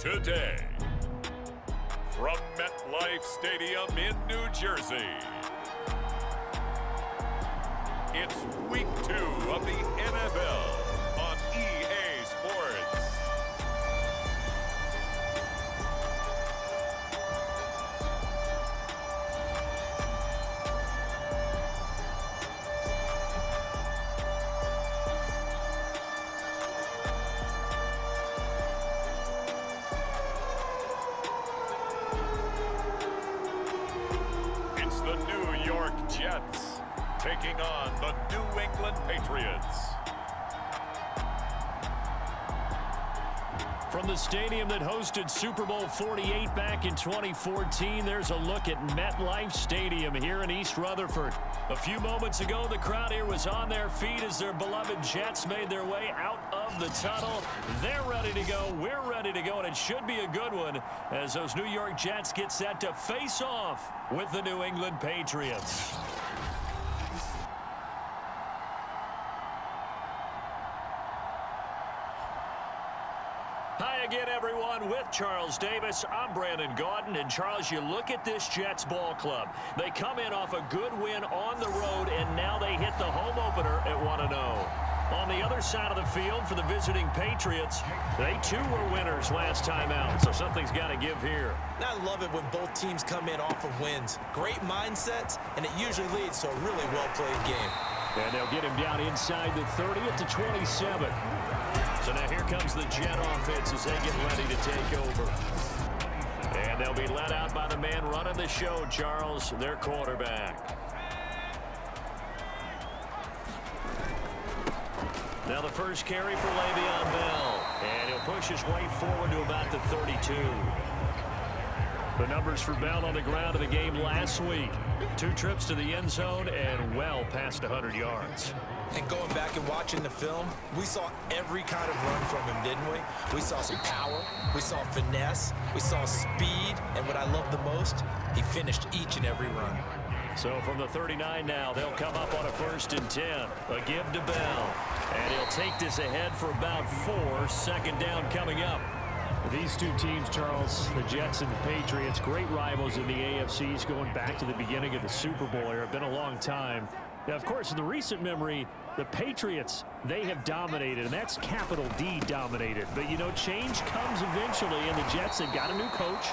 today. From MetLife Stadium in New Jersey, it's Week 2 of the NFL on EA Sports. It's the New York Jets taking on the New England Patriots. From the stadium that hosted Super Bowl 48 back in 2014, there's a look at MetLife Stadium here in East Rutherford. A few moments ago, the crowd here was on their feet as their beloved Jets made their way out of the tunnel. They're ready to go. We're ready to go, and it should be a good one as those New York Jets get set to face off with the New England Patriots. Hi again, everyone. With Charles Davis, I'm Brandon Gaudin. And, Charles, you look at this Jets ball club. They come in off a good win on the road, and now they hit the home opener at 1-0. On the other side of the field for the visiting Patriots, they too were winners last time out, so something's got to give here. I love it when both teams come in off of wins. Great mindsets, and it usually leads to a really well-played game. And they'll get him down inside the 30 at the 27. So now here comes the Jet offense as they get ready to take over. And they'll be led out by the man running the show, Charles, their quarterback. Now the first carry for Le'Veon Bell. And he'll push his way forward to about the 32. The numbers for Bell on the ground in the game last week. 2 trips to the end zone and well past 100 yards. And going back and watching the film, we saw every kind of run from him, didn't we? We saw some power, we saw finesse, we saw speed, and what I love the most, he finished each and every run. So from the 39 now, they'll come up on a 1st and 10. A give to Bell. And he'll take this ahead for about 4. 2nd down coming up. These two teams, Charles, the Jets and the Patriots, great rivals in the AFCs going back to the beginning of the Super Bowl era. Been a long time. Now, of course, in the recent memory, the Patriots, they have dominated, and that's capital D dominated. But, you know, change comes eventually, and the Jets, they've got a new coach,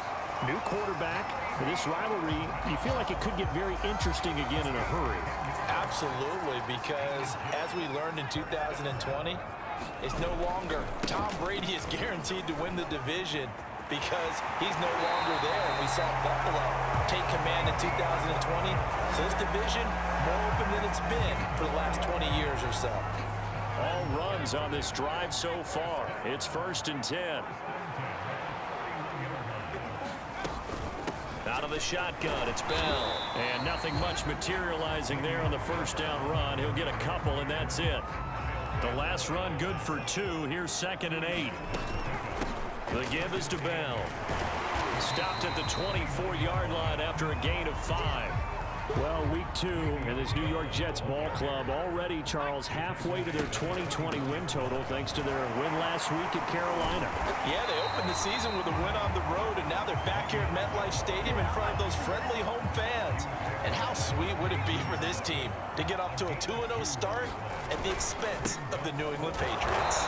new quarterback. And this rivalry, you feel like it could get very interesting again in a hurry. Absolutely, because as we learned in 2020, it's no longer Tom Brady is guaranteed to win the division because he's no longer there. And we saw Buffalo take command in 2020. So this division, more open than it's been for the last 20 years or so. All runs on this drive so far. It's 1st and 10. Out of the shotgun, it's Bell. And nothing much materializing there on the 1st down run. He'll get a couple, and that's it. The last run good for 2. Here's 2nd and 8. The give is to Bell. Stopped at the 24-yard line after a gain of 5. Well, week 2 in this New York Jets ball club already, Charles, halfway to their 2020 win total thanks to their win last week at Carolina. Yeah, they opened the season with a win on the road, and now they're back here at MetLife Stadium in front of those friendly home fans. And how sweet would it be for this team to get off to a 2-0 start at the expense of the New England Patriots?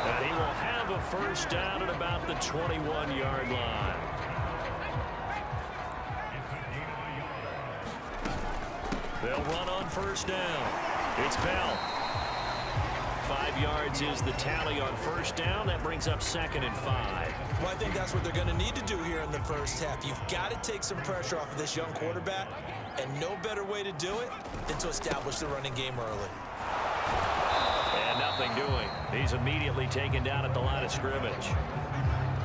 And he will have a 1st down at about the 21-yard line. They'll run on 1st down. It's Bell. 5 yards is the tally on 1st down. That brings up 2nd and 5. Well, I think that's what they're going to need to do here in the 1st half. You've got to take some pressure off of this young quarterback, and no better way to do it than to establish the running game early. And nothing doing. He's immediately taken down at the line of scrimmage.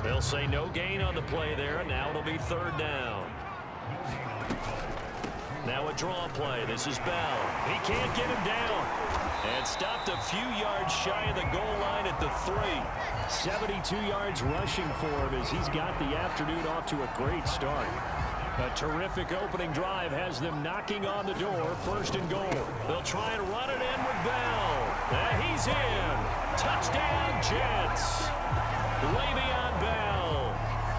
They'll say no gain on the play there, and now it'll be 3rd down. Now a draw play. This is Bell. He can't get him down. And stopped a few yards shy of the goal line at the 3. 72 yards rushing for him as he's got the afternoon off to a great start. A terrific opening drive has them knocking on the door. 1st and goal. They'll try and run it in with Bell. He's in. Touchdown, Jets. Le'Veon Bell.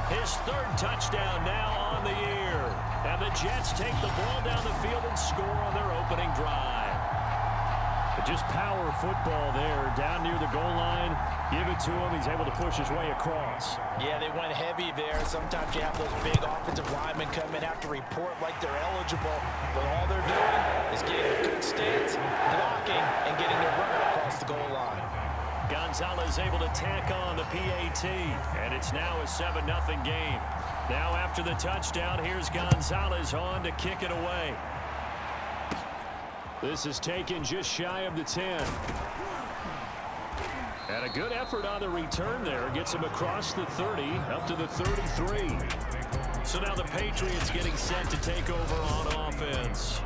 His third touchdown now on the year. And the Jets take the ball down the field and score on their opening drive. But just power football there down near the goal line. Give it to him. He's able to push his way across. Yeah, they went heavy there. Sometimes you have those big offensive linemen come in, have to report like they're eligible. But all they're doing is getting a good stance, blocking, and getting their runner across the goal line. Gonzalez able to tack on the PAT. And it's now a 7-0 game. Now after the touchdown, here's Gonzalez on to kick it away. This is taken just shy of the 10. And a good effort on the return there. Gets him across the 30, up to the 33. So now the Patriots getting set to take over on offense.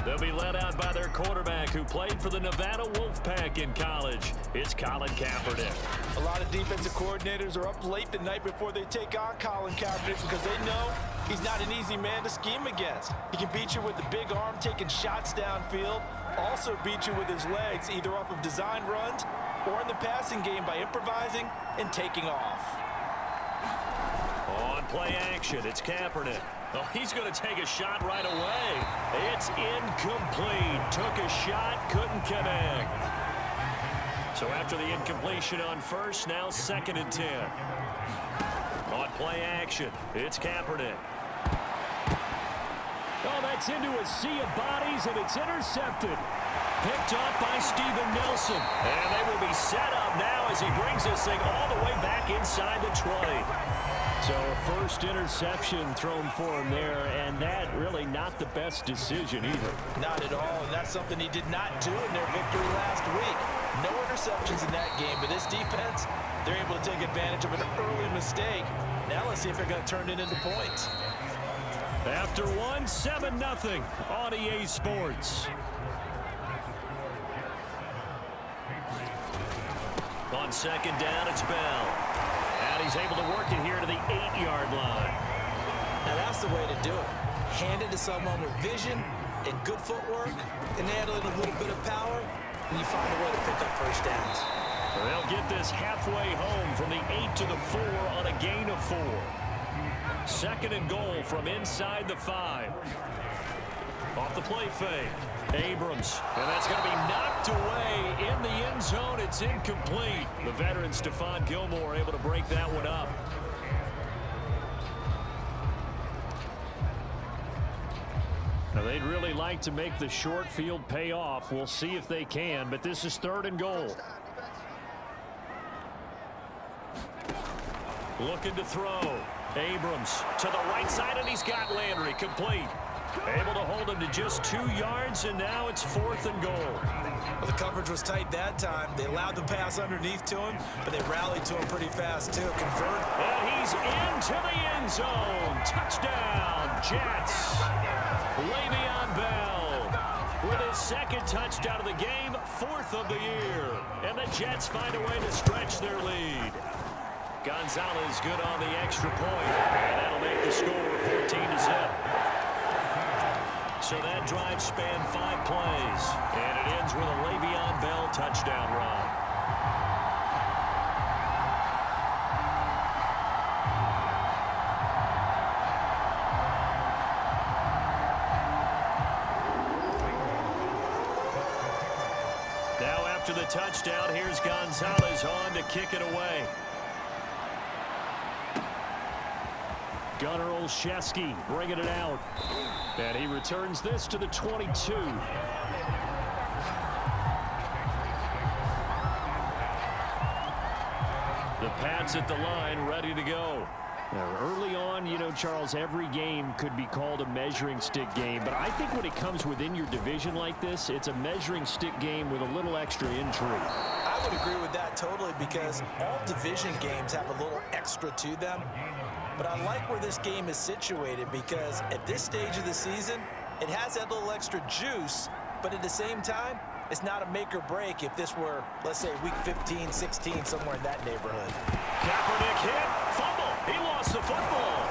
They'll be led out by their quarterback who played for the Nevada Wolfpack in college. It's Colin Kaepernick. A lot of defensive coordinators are up late the night before they take on Colin Kaepernick because they know he's not an easy man to scheme against. He can beat you with the big arm, taking shots downfield. Also beat you with his legs, either off of design runs or in the passing game by improvising and taking off. On play action, it's Kaepernick. Oh, he's going to take a shot right away. It's incomplete. Took a shot, couldn't connect. So after the incompletion on first, now 2nd and 10. On play action, it's Kaepernick. Oh, that's into a sea of bodies, and it's intercepted. Picked up by Steven Nelson. And they will be set up now as he brings this thing all the way back inside the 20. So a first interception thrown for him there, and that really not the best decision either. Not at all, and that's something he did not do in their victory last week. No interceptions in that game, but this defense, they're able to take advantage of an early mistake. Now let's see if they're going to turn it into points. After one, 7-0 on EA Sports. On 2nd down, it's Bell. And he's able to work it here to the 8-yard line. Now that's the way to do it. Hand it to someone with vision and good footwork, and add in a little bit of power, and you find a way to pick up first downs. They'll get this halfway home from the 8 to the 4 on a gain of 4. 2nd and goal from inside the 5. Off the play fake. Abrams, and that's going to be knocked away in the end zone. It's incomplete. The veteran Stephon Gilmore able to break that one up. Now they'd really like to make the short field pay off. We'll see if they can, but this is 3rd and goal. Looking to throw. Abrams to the right side, and he's got Landry complete. Able to hold him to just 2 yards, and now it's 4th and goal. Well, the coverage was tight that time. They allowed the pass underneath to him, but they rallied to him pretty fast, too. Convert. And he's into the end zone. Touchdown, Jets. Le'Veon Bell with his 2nd touchdown of the game, 4th of the year. And the Jets find a way to stretch their lead. Gonzalez good on the extra point, and that'll make the score 14-0. So that drive spanned 5 plays, and it ends with a Le'Veon Bell touchdown run. Now after the touchdown, here's Gonzalez on to kick it away. Gunnar Olszewski bringing it out. And he returns this to the 22. The Pats at the line, ready to go. Now, early on, you know, Charles, every game could be called a measuring stick game. But I think when it comes within your division like this, it's a measuring stick game with a little extra intrigue. I would agree with that totally because all division games have a little extra to them. But I like where this game is situated because at this stage of the season, it has that little extra juice, but at the same time, it's not a make or break if this were, let's say, week 15, 16, somewhere in that neighborhood. Kaepernick hit, fumble. He lost the football.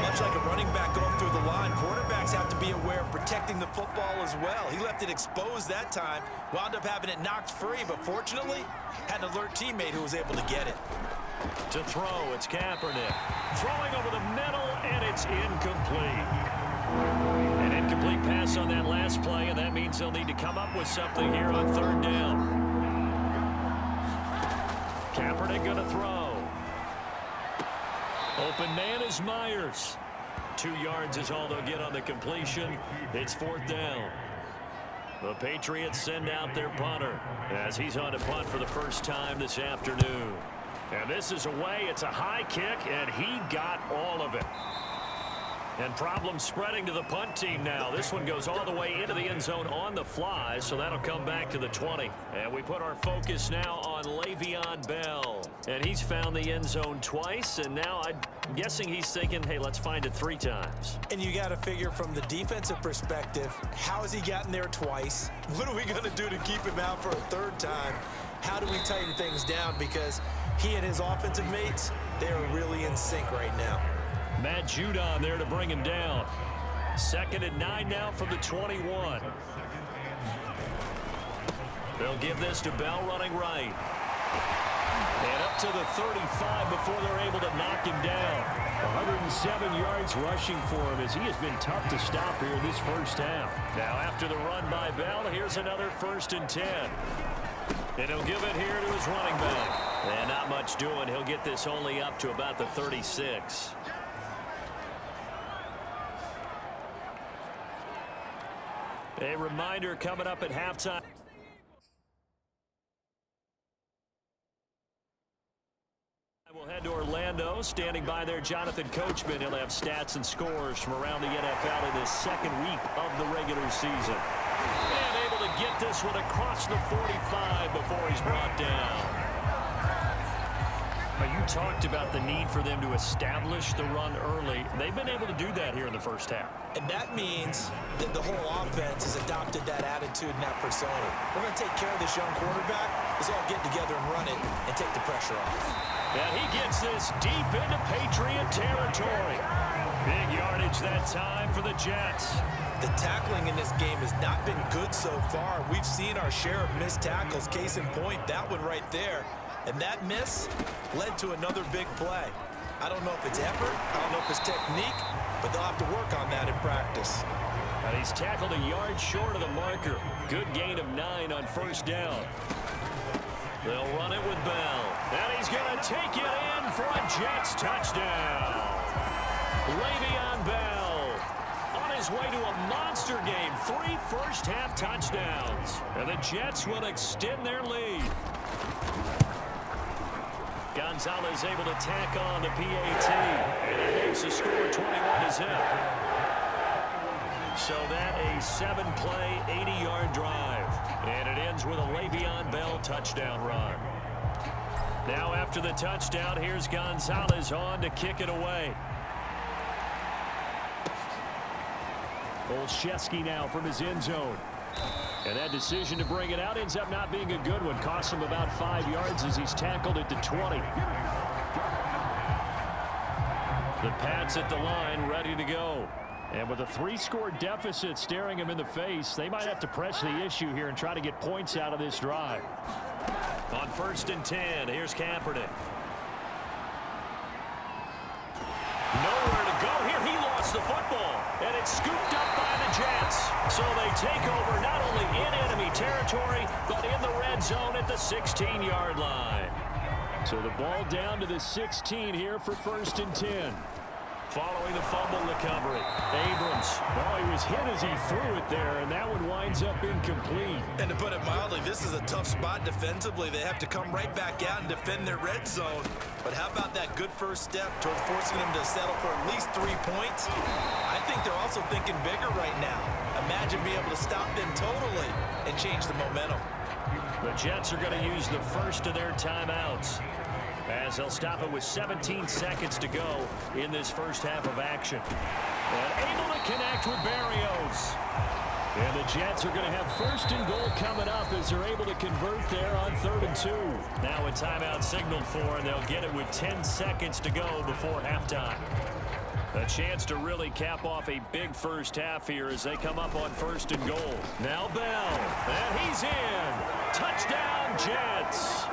Much like a running back going through the line. Quarterbacks have to be aware of protecting the football as well. He left it exposed that time, wound up having it knocked free, but fortunately, had an alert teammate who was able to get it. To throw, it's Kaepernick. Throwing over the middle, and it's incomplete. An incomplete pass on that last play, and that means they'll need to come up with something here on third down. Kaepernick going to throw. Open man is Myers. 2 yards is all they'll get on the completion. It's fourth down. The Patriots send out their punter as he's on to punt for the first time this afternoon. And this is away. It's a high kick, and he got all of it. And problems spreading to the punt team now. This one goes all the way into the end zone on the fly, so that'll come back to the 20. And we put our focus now on Le'Veon Bell. And he's found the end zone twice, and now I'm guessing he's thinking, hey, let's find it 3 times. And you got to figure from the defensive perspective, how has he gotten there twice? What are we going to do to keep him out for a 3rd time? How do we tighten things down? Because he and his offensive mates, they are really in sync right now. Matt Judon there to bring him down. 2nd and 9 now from the 21. They'll give this to Bell running right. And up to the 35 before they're able to knock him down. 107 yards rushing for him as he has been tough to stop here this first half. Now after the run by Bell, here's another 1st and 10. And he'll give it here to his running back. And not much doing. He'll get this only up to about the 36. A reminder coming up at halftime. We'll head to Orlando. Standing by there, Jonathan Coachman. He'll have stats and scores from around the NFL in this 2nd week of the regular season. And able to get this one across the 45 before he's brought down. You talked about the need for them to establish the run early. They've been able to do that here in the first half. And that means that the whole offense has adopted that attitude and that persona. We're going to take care of this young quarterback. Let's all get together and run it and take the pressure off. And he gets this deep into Patriot territory. Big yardage that time for the Jets. The tackling in this game has not been good so far. We've seen our share of missed tackles. Case in point, that one right there. And that miss led to another big play. I don't know if it's effort, I don't know if it's technique, but they'll have to work on that in practice. And he's tackled a yard short of the marker. Good gain of 9 on 1st down. They'll run it with Bell. And he's going to take it in for a Jets touchdown. Le'Veon Bell on his way to a monster game. 3 first-half touchdowns. And the Jets will extend their lead. Gonzalez able to tack on the PAT. And it makes the score 21-0. So that a 7-play, 80-yard drive. And it ends with a Le'Veon Bell touchdown run. Now after the touchdown, here's Gonzalez on to kick it away. Olszewski now from his end zone. And that decision to bring it out ends up not being a good one. Costs him about 5 yards as he's tackled at the 20. The Pats at the line ready to go. And with a 3-score deficit staring him in the face, they might have to press the issue here and try to get points out of this drive. On 1st and 10, here's Kaepernick. Nowhere to go here. He lost the football. And it's scooped up by the Jets. So they take over not only in enemy territory, but in the red zone at the 16-yard line. So the ball down to the 16 here for 1st and 10. Following the fumble recovery, Abrams. Well, he was hit as he threw it there, and that one winds up incomplete. And to put it mildly, this is a tough spot defensively. They have to come right back out and defend their red zone. But how about that good first step toward forcing them to settle for at least 3 points? I think they're also thinking bigger right now. Imagine being able to stop them totally and change the momentum. The Jets are going to use the first of their timeouts, as they'll stop it with 17 seconds to go in this first half of action. And able to connect with Berrios. And the Jets are going to have 1st and goal coming up as they're able to convert there on 3rd and 2. Now a timeout signaled for, and they'll get it with 10 seconds to go before halftime. A chance to really cap off a big first half here as they come up on 1st and goal. Now Bell, and he's in. Touchdown, Jets.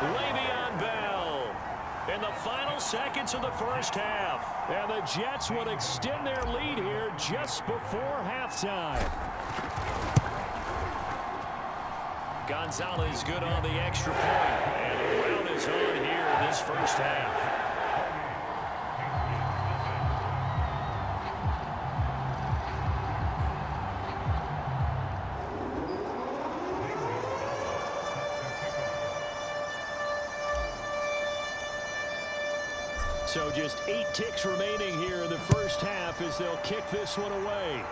Le'Veon Bell in the final seconds of the first half. And the Jets would extend their lead here just before halftime. Gonzalez good on the extra point. And the round is on here in this first half. So just 8 ticks remaining here in the first half as they'll kick this one away.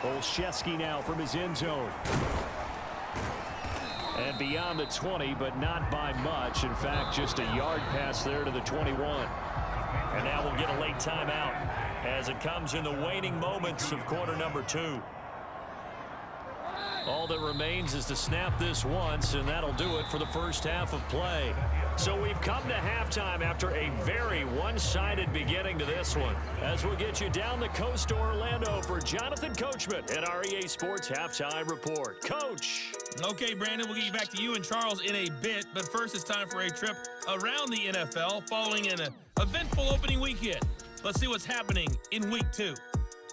Olszewski now from his end zone. And beyond the 20, but not by much. In fact, just a yard pass there to the 21. And now we'll get a late timeout as it comes in the waning moments of quarter number 2. All that remains is to snap this once, and that'll do it for the first half of play. So we've come to halftime after a very one-sided beginning to this one. As we'll get you down the coast to Orlando for Jonathan Coachman at our EA Sports Halftime Report. Coach. Okay, Brandon, we'll get you back to you and Charles in a bit. But first, it's time for a trip around the NFL following an eventful opening weekend. Let's see what's happening in Week 2.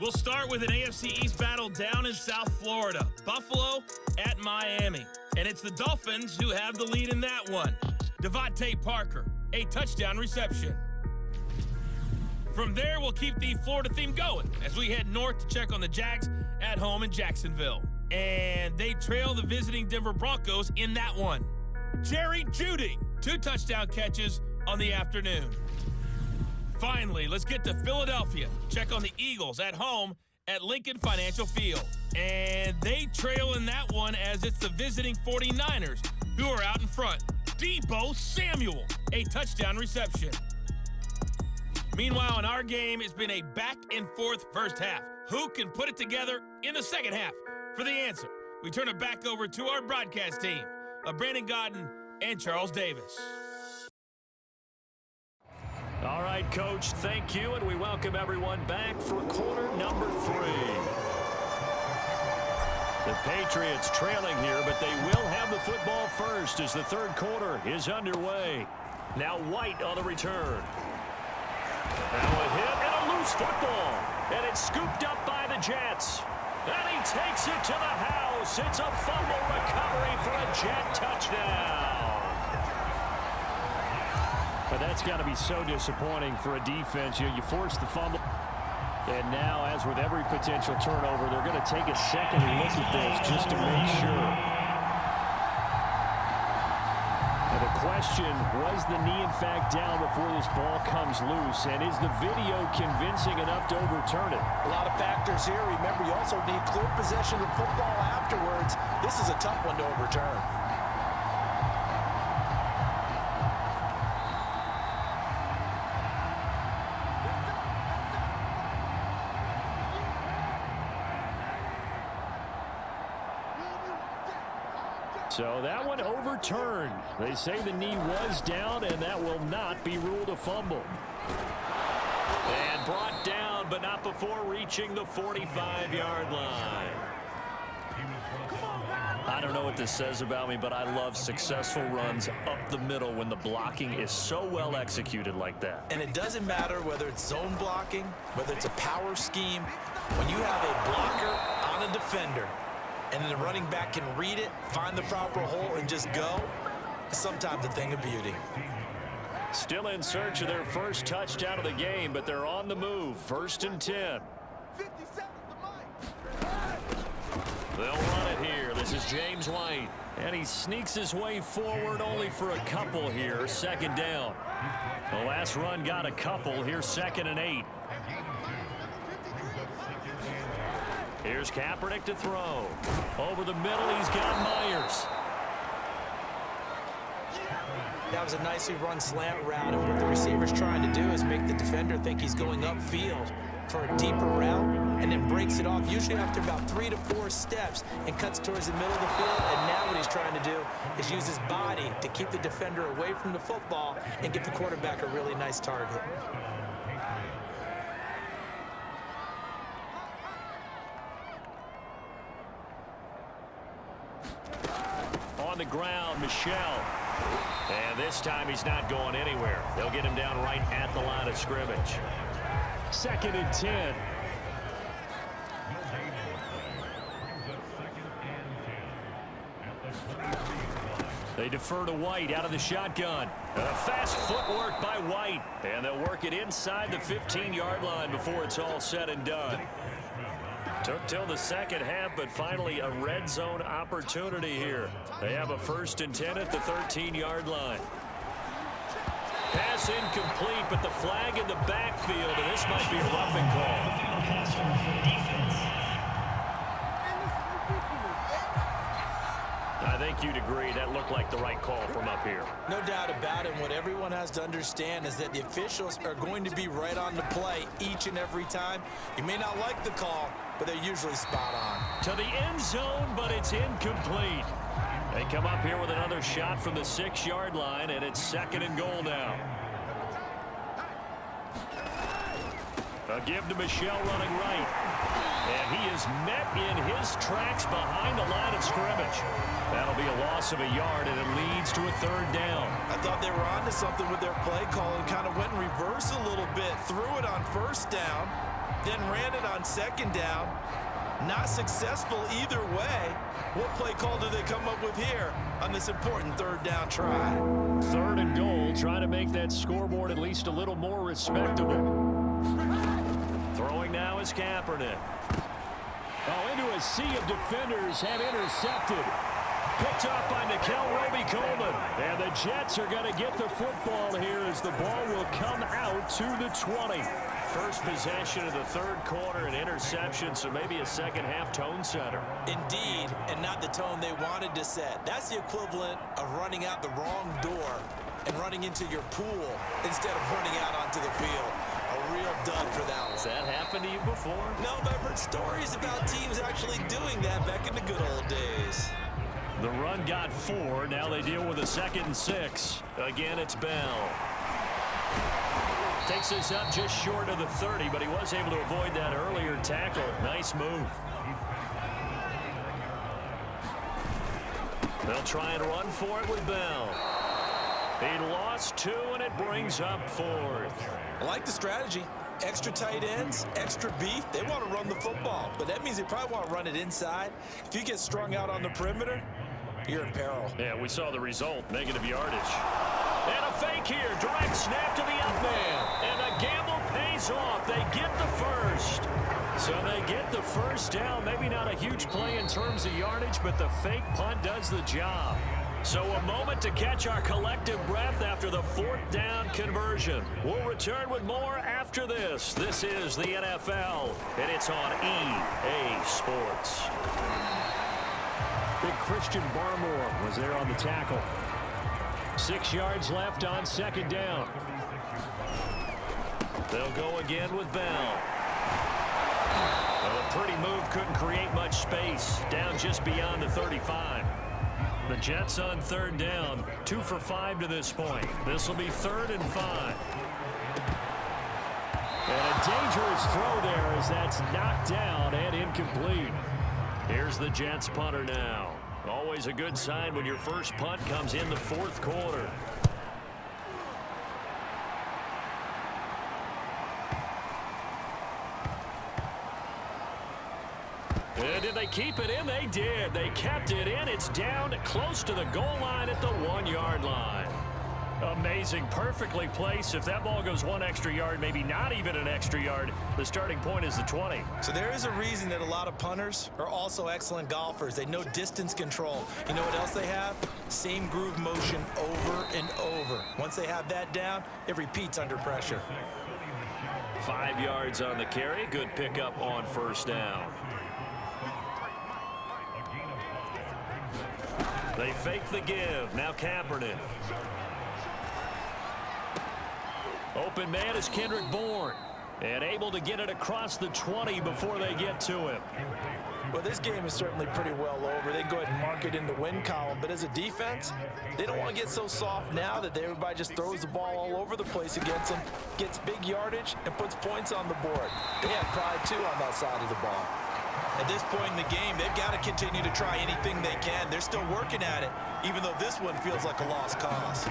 We'll start with an AFC East battle down in South Florida. Buffalo at Miami. And it's the Dolphins who have the lead in that one. Devontae Parker, a touchdown reception. From there, we'll keep the Florida theme going as we head north to check on the Jags at home in Jacksonville. And they trail the visiting Denver Broncos in that one. Jerry Jeudy, 2 touchdown catches on the afternoon. Finally, let's get to Philadelphia. Check on the Eagles at home at Lincoln Financial Field. And they trail in that one as it's the visiting 49ers who are out in front. Deebo Samuel, a touchdown reception. Meanwhile, in our game, it's been a back-and-forth first half. Who can put it together in the second half? For the answer, we turn it back over to our broadcast team of Brandon Godden and Charles Davis. All right, Coach, thank you, and we welcome everyone back for quarter number 3. The Patriots trailing here, but they will have the football first as the third quarter is underway. Now White on the return. Now a hit and a loose football. And it's scooped up by the Jets. And he takes it to the house. It's a fumble recovery for a Jet touchdown. But that's got to be so disappointing for a defense. You force the fumble. And now, as with every potential turnover, they're going to take a second look at this just to make sure. Now the question, was the knee in fact down before this ball comes loose? And is the video convincing enough to overturn it? A lot of factors here. Remember, you also need clear possession of football afterwards. This is a tough one to overturn. So that one overturned. They say the knee was down, and that will not be ruled a fumble. And brought down, but not before reaching the 45-yard line. I don't know what this says about me, but I love successful runs up the middle when the blocking is so well executed like that. And it doesn't matter whether it's zone blocking, whether it's a power scheme. When you have a blocker on a defender, and then the running back can read it, find the proper hole, and just go, sometimes a thing of beauty. Still in search of their first touchdown of the game, but they're on the move. 1st and 10. They'll run it here. This is James White. And he sneaks his way forward only for a couple here. 2nd down. The last run got a couple. Here's 2nd and 8. Here's Kaepernick to throw. Over the middle, he's got Myers. That was a nicely run slant route, and what the receiver's trying to do is make the defender think he's going upfield. for a deeper route and then breaks it off, usually after about 3 to 4 steps, and cuts towards the middle of the field. And now what he's trying to do is use his body to keep the defender away from the football and give the quarterback a really nice target. On the ground, Michel. And this time he's not going anywhere. They'll get him down right at the line of scrimmage. 2nd and 10. They defer to White out of the shotgun. Fast footwork by White. And they'll work it inside the 15-yard line before it's all said and done. Took till the second half, but finally a red zone opportunity here. They have a 1st and 10 at the 13-yard line. Pass incomplete, but the flag in the backfield, and this might be a roughing call. I think you'd agree that looked like the right call from up here. No doubt about it. What everyone has to understand is that the officials are going to be right on the play each and every time. You may not like the call, but they're usually spot on. To the end zone, but it's incomplete. They come up here with another shot from the 6-yard line, and it's 2nd and goal now. A give to Michel running right. And he is met in his tracks behind the line of scrimmage. That'll be a loss of a yard, and it leads to a 3rd down. I thought they were onto something with their play call and kind of went in reverse a little bit. Threw it on 1st down, then ran it on 2nd down. Not successful either way. What play call do they come up with here on this important 3rd down try? 3rd and goal, trying to make that scoreboard at least a little more respectable. Throwing now is Kaepernick. Oh, into a sea of defenders have intercepted. Picked up by Nickel Roby-Coleman. And the Jets are going to get the football here as the ball will come out to the 20. First possession of the 3rd quarter, an interception, so maybe a second-half tone setter. Indeed, and not the tone they wanted to set. That's the equivalent of running out the wrong door and running into your pool instead of running out onto the field. A real dud for that one. Has that happened to you before? No, but I've heard stories about teams actually doing that back in the good old days. The run got 4. Now they deal with a 2nd and 6. Again, it's Bell. Takes this up just short of the 30, but he was able to avoid that earlier tackle. Nice move. They'll try and run for it with Bell. He lost 2, and it brings up 4th. I like the strategy. Extra tight ends, extra beef. They want to run the football, but that means they probably want to run it inside. If you get strung out on the perimeter, you're in peril. Yeah, we saw the result, negative yardage. And a fake here, direct snap to the up man. And the gamble pays off. They get the 1st. So they get the 1st down. Maybe not a huge play in terms of yardage, but the fake punt does the job. So a moment to catch our collective breath after the 4th down conversion. We'll return with more after this. This is the NFL, and it's on EA Sports. Big Christian Barmore was there on the tackle. 6 yards left on 2nd down. They'll go again with Bell. Well, a pretty move, couldn't create much space. Down just beyond the 35. The Jets on 3rd down, 2 for 5 to this point. This will be 3rd and 5. And a dangerous throw there as that's knocked down and incomplete. Here's the Jets punter now. Always a good sign when your first punt comes in the 4th quarter. And did they keep it in? They did. They kept it in. It's down close to the goal line at the 1-yard line. Amazing. Perfectly placed. If that ball goes 1 extra yard, maybe not even an extra yard, the starting point is the 20. So there is a reason that a lot of punters are also excellent golfers. They know distance control. You know what else they have? Same groove motion over and over. Once they have that down, it repeats under pressure. 5 yards on the carry. Good pickup on 1st down. They fake the give. Now Kaepernick. Open man is Kendrick Bourne. And able to get it across the 20 before they get to him. Well, this game is certainly pretty well over. They can go ahead and mark it in the win column. But as a defense, they don't want to get so soft now that everybody just throws the ball all over the place against them, gets big yardage, and puts points on the board. They have pride, too, on that side of the ball. At this point in the game, they've got to continue to try anything they can. They're still working at it, even though this one feels like a lost cause.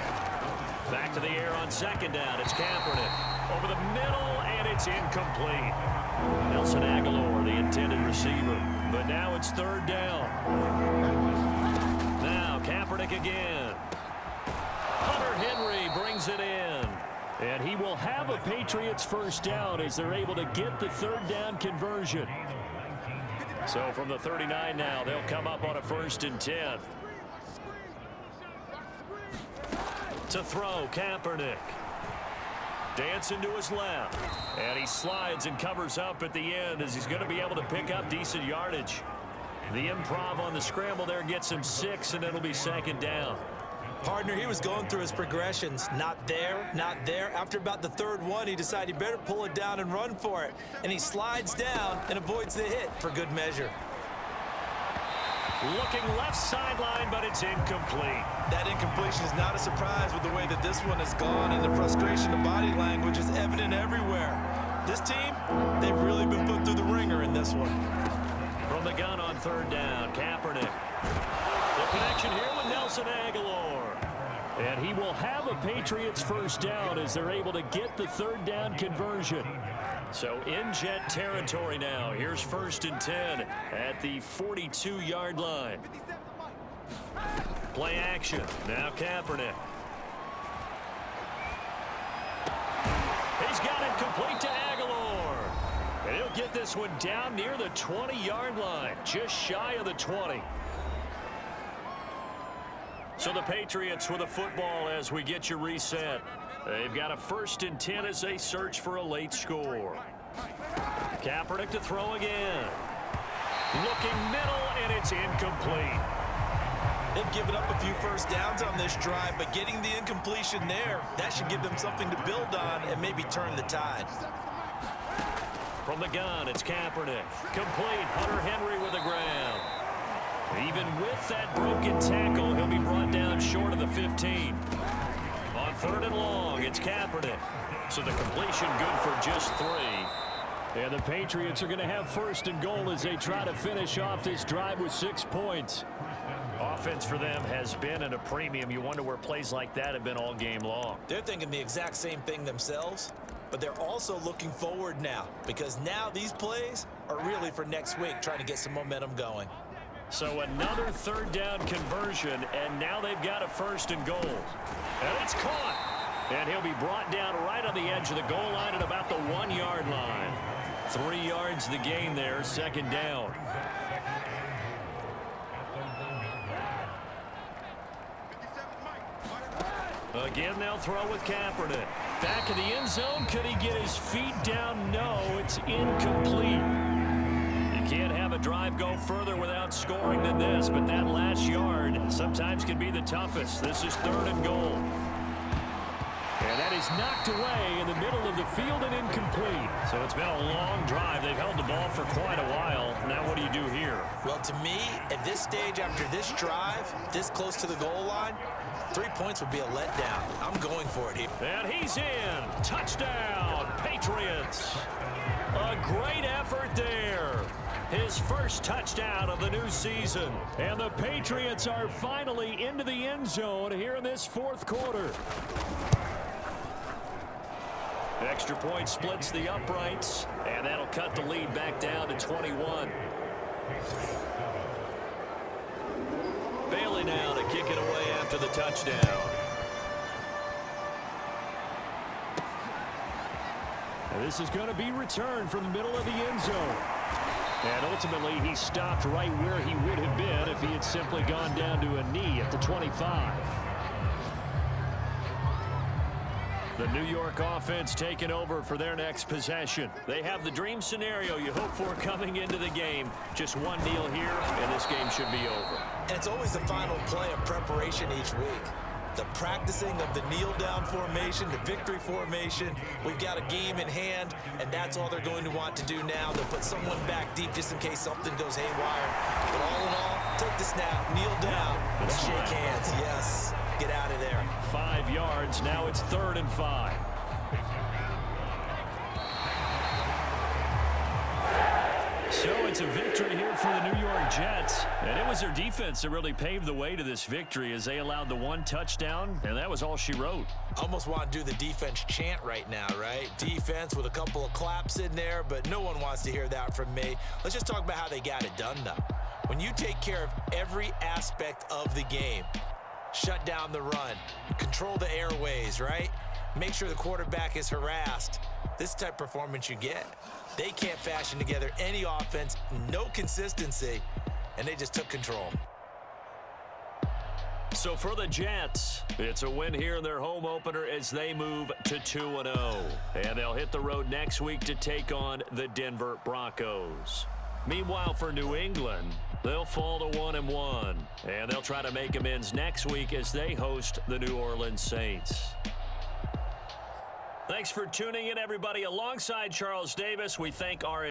Back to the air on second down. It's Kaepernick. Over the middle, and it's incomplete. Nelson Aguilar, the intended receiver. But now it's third down. Now Kaepernick again. Hunter Henry brings it in. And he will have a Patriots first down as they're able to get the third down conversion. So from the 39 now, they'll come up on a 1st and 10. To throw, Kaepernick. Dancing to his left. And he slides and covers up at the end as he's going to be able to pick up decent yardage. The improv on the scramble there gets him 6, and it'll be second down. Partner, he was going through his progressions. Not there, not there. After about the third one, he decided he better pull it down and run for it. And he slides down and avoids the hit for good measure. Looking left sideline, but it's incomplete. That incompletion is not a surprise with the way that this one has gone, and the frustration of body language is evident everywhere. This team, they've really been put through the ringer in this one. From the gun on third down, Kaepernick. The connection here with Nelson Aguilar. And he will have a Patriots first down as they're able to get the third down conversion. So in Jet territory now. Here's 1st and 10 at the 42-yard line. Play action. Now Kaepernick. He's got it complete to Aguilar. And he'll get this one down near the 20-yard line, just shy of the 20. So the Patriots with a football as we get you reset. They've got a 1st and 10 as they search for a late score. Kaepernick to throw again. Looking middle, and it's incomplete. They've given up a few first downs on this drive, but getting the incompletion there, that should give them something to build on and maybe turn the tide. From the gun, it's Kaepernick. Complete. Hunter Henry with the ground. Even with that broken tackle, he'll be brought down short of the 15. On 3rd and long, it's Kaepernick. So the completion good for just 3. And the Patriots are going to have 1st and goal as they try to finish off this drive with 6 points. Offense for them has been at a premium. You wonder where plays like that have been all game long. They're thinking the exact same thing themselves, but they're also looking forward now, because now these plays are really for next week, trying to get some momentum going. So another third down conversion, and now they've got a 1st and goal. And it's caught. And he'll be brought down right on the edge of the goal line at about the 1-yard line. 3 yards the gain there, 2nd down. Again, they'll throw with Kaepernick. Back in the end zone. Could he get his feet down? No, it's incomplete. You can't have a drive go further without scoring than this, but that last yard sometimes can be the toughest. This is 3rd and goal. And that is knocked away in the middle of the field and incomplete. So it's been a long drive. They've held the ball for quite a while. Now what do you do here? Well, to me, at this stage after this drive, this close to the goal line, 3 points would be a letdown. I'm going for it here. And he's in. Touchdown, Patriots. A great effort there. His first touchdown of the new season. And the Patriots are finally into the end zone here in this 4th quarter. Extra point splits the uprights, and that'll cut the lead back down to 21. Bailey now to kick it away after the touchdown. And this is going to be returned from the middle of the end zone. And ultimately, he stopped right where he would have been if he had simply gone down to a knee at the 25. The New York offense taking over for their next possession. They have the dream scenario you hope for coming into the game. Just one kneel here, and this game should be over. And it's always the final play of preparation each week. the practicing of the kneel-down formation, the victory formation. We've got a game in hand, and that's all they're going to want to do now. They'll put someone back deep just in case something goes haywire. But all in all, take the snap, kneel down, and shake hands. Yes, get out of there. 5 yards. Now it's 3rd and 5. So it's a victory here for the New York Jets. And it was their defense that really paved the way to this victory as they allowed the 1 touchdown, and that was all she wrote. Almost want to do the defense chant right now, right? Defense with a couple of claps in there, but no one wants to hear that from me. Let's just talk about how they got it done, though. When you take care of every aspect of the game, shut down the run, control the airways, right? Make sure the quarterback is harassed. This type of performance you get. They can't fashion together any offense, no consistency, and they just took control. So for the Jets, it's a win here in their home opener as they move to 2-0. And they'll hit the road next week to take on the Denver Broncos. Meanwhile, for New England, they'll fall to 1-1. And they'll try to make amends next week as they host the New Orleans Saints. Thanks for tuning in, everybody. Alongside Charles Davis, we thank our